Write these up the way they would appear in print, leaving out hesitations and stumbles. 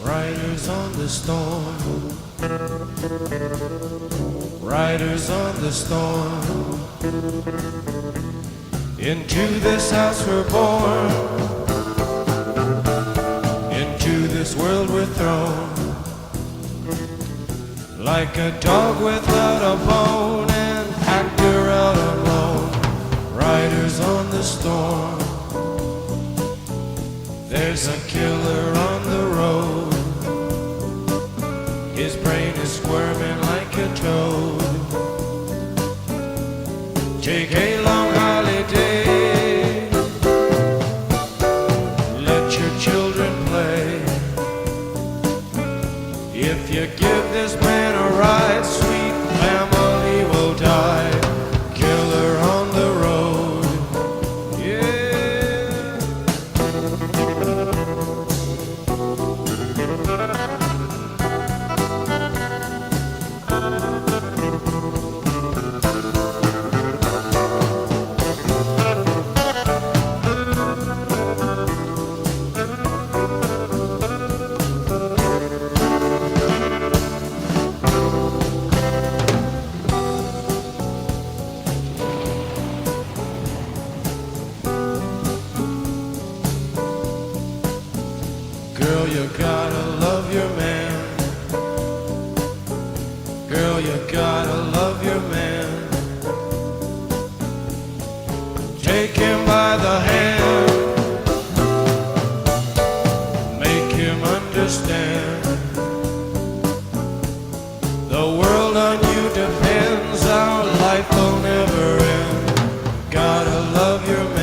Riders on the storm, riders on the storm. Into this house we're born, into this world we're thrown. Like a dog without a bone, an actor out alone. Riders on the storm. There's a killer on the road. His brain is squirming like a toad. Take a long holiday. Let your children play. If you give this man a ride, sweet family will die. Killer on the road. Yeah. Girl, you gotta love your man. Girl, you gotta love your man. Take him by the hand. Make him understand. The world on you depends. Our life will never end. Gotta love your man.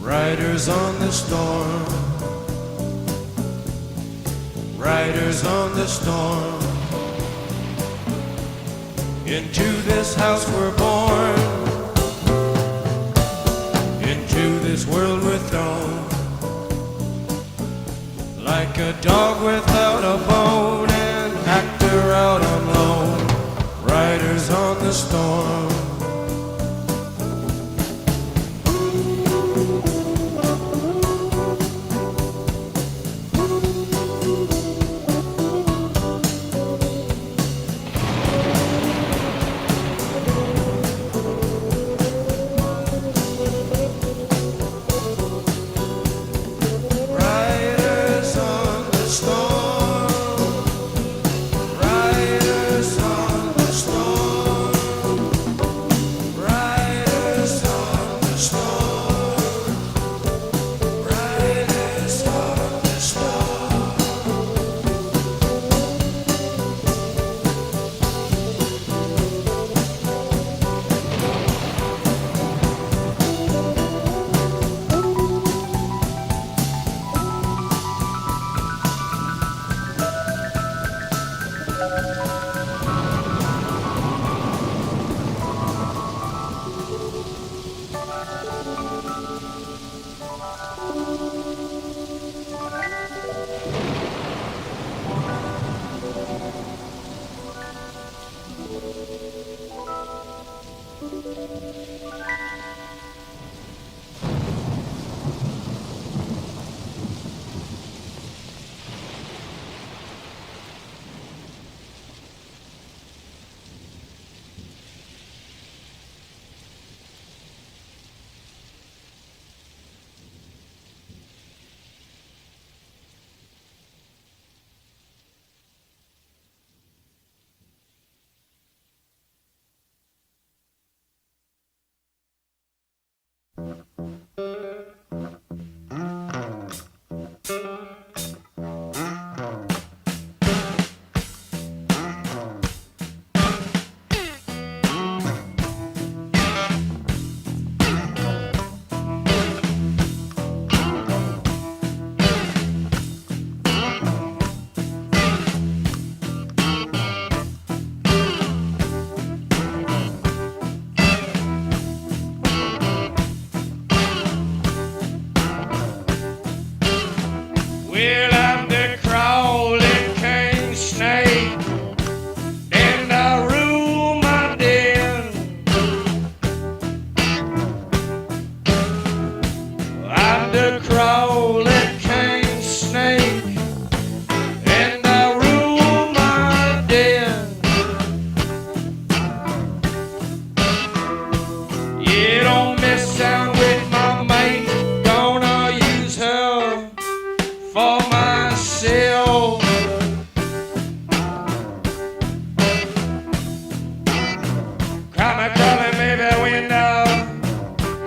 Riders on the storm, riders on the storm. Into this house we're born, into this world we're thrown. Like a dog without a bone, an actor out on loan. Riders on the storm.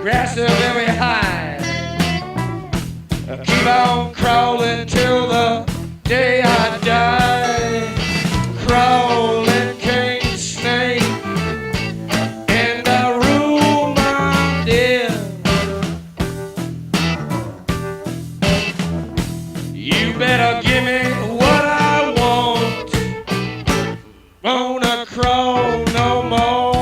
grass is very high. Keep on crawling till the day I die. Crawling king snake in the room I'm in. You better give me what I want. Wanna crawl no more.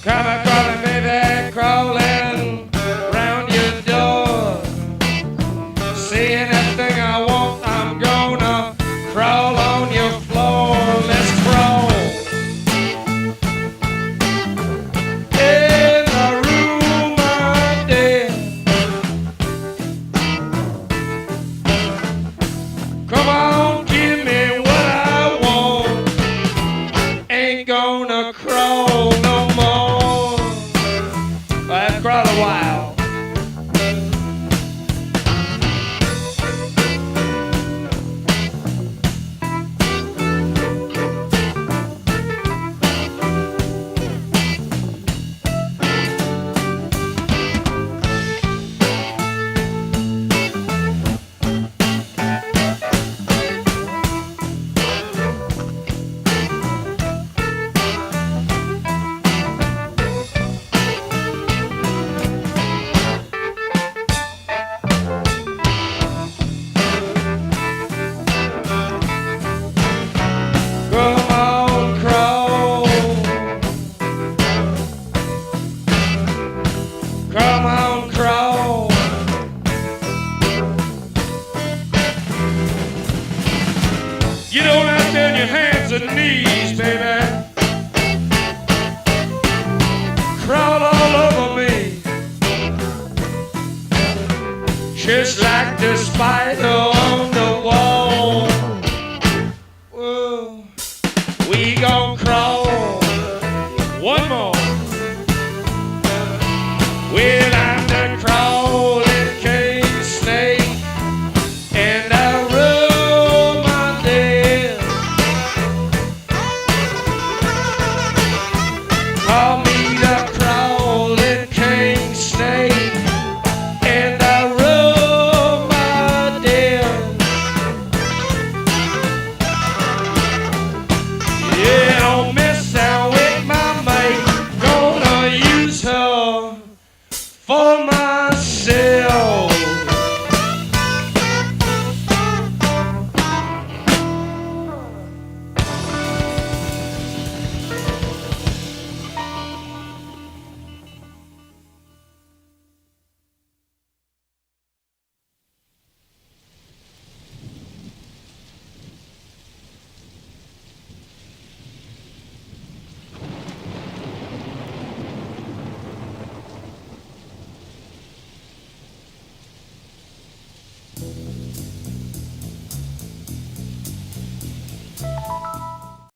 Come a crawling, baby, crawling round your door. See anything I want, I'm gonna crawl on your floor. Let's crawl in the room I'm in. Come on, give me what I want. Ain't gonna crawl no more. I've crawled a while. Come on, crawl. Come on, crawl. Get on out there on your hands and knees, baby. Crawl all over me, just like the spider